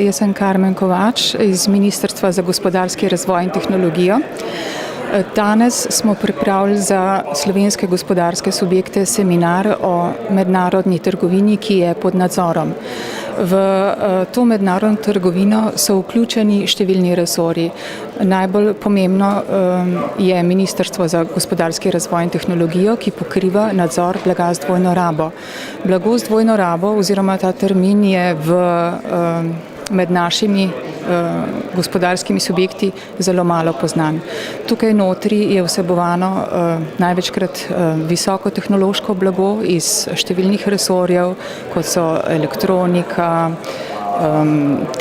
jaz sem Karmen Kovač iz Ministrstva za gospodarski razvoj in tehnologijo. Danes smo pripravili za slovenske gospodarske subjekte seminar o mednarodni trgovini, ki je pod nadzorom. V to mednarodno trgovino so vključeni številni resorji. Najbolj pomembno je Ministrstvo za gospodarski razvoj in tehnologijo, ki pokriva nadzor blaga z dvojno rabo. Blago z dvojno rabo oziroma ta termin je med našimi gospodarskimi subjekti zelo malo poznan. Tukaj notri je vsebovano največkrat visokotehnološko blago iz številnih resorjev, kot so elektronika,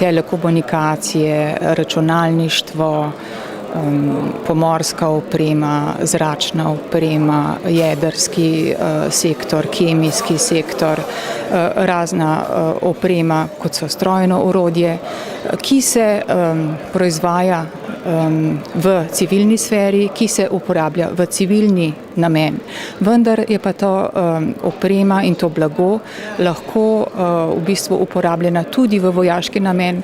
telekomunikacije, računalništvo, pomorska oprema, zračna oprema, jedrski sektor, kemijski sektor, razna oprema, kot so strojno orodje, ki se proizvaja v civilni sferi, ki se uporablja v civilni namen. Vendar je pa to oprema in to blago lahko v bistvu uporabljena tudi v vojaški namen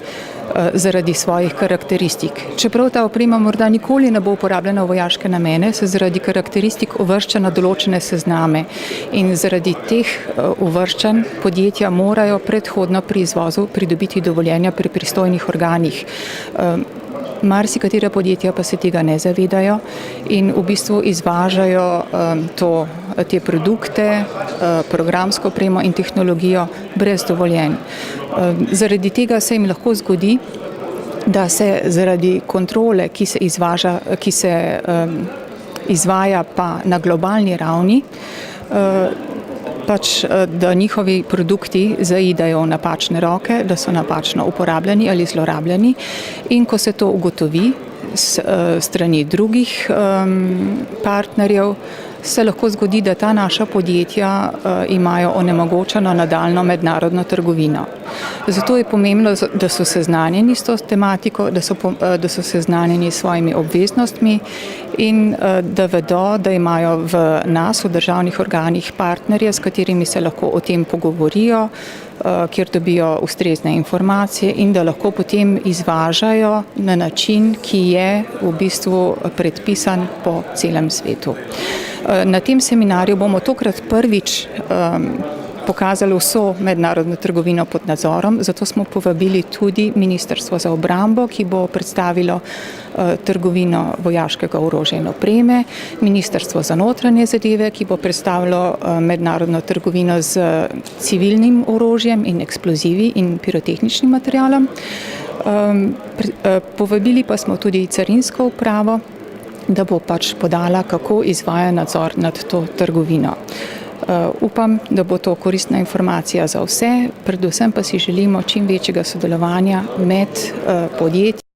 zaradi svojih karakteristik. Čeprav ta oprema morda nikoli ne bo uporabljena v vojaške namene, se zaradi karakteristik uvršča na določene sezname in zaradi teh uvrščanj podjetja morajo predhodno pri izvozu pridobiti dovoljenja pri pristojnih organih. Marsikatera podjetja pa se tega ne zavedajo in v bistvu izvažajo te produkte, programsko opremo in tehnologijo brez dovoljenj. Zaradi tega se jim lahko zgodi, da se zaradi kontrole, ki se izvaja pa na globalni ravni, da njihovi produkti zaidejo v napačne roke, da so napačno uporabljeni ali zlorabljeni, in ko se to ugotovi strani drugih partnerjev, se lahko zgodi, da ta naša podjetja imajo onemogočeno nadaljnjo mednarodno trgovino. Zato je pomembno, da so seznanjeni s to tematiko, da so seznanjeni s svojimi obveznostmi in da vedo, da imajo v nas, v državnih organih, partnerje, s katerimi se lahko o tem pogovorijo, kjer dobijo ustrezne informacije in da lahko potem izvažajo na način, ki je v bistvu predpisan po celem svetu. Na tem seminarju bomo tokrat prvič pokazali vso mednarodno trgovino pod nadzorom, zato smo povabili tudi Ministrstvo za obrambo, ki bo predstavilo trgovino vojaškega orožja in opreme, Ministrstvo za notranje zadeve, ki bo predstavilo mednarodno trgovino z civilnim orožjem in eksplozivi in pirotehničnim materialom. Povabili pa smo tudi carinsko upravo, da bo podala, kako izvaja nadzor nad to trgovino. Upam, da bo to koristna informacija za vse, predvsem pa si želimo čim večjega sodelovanja med podjetji.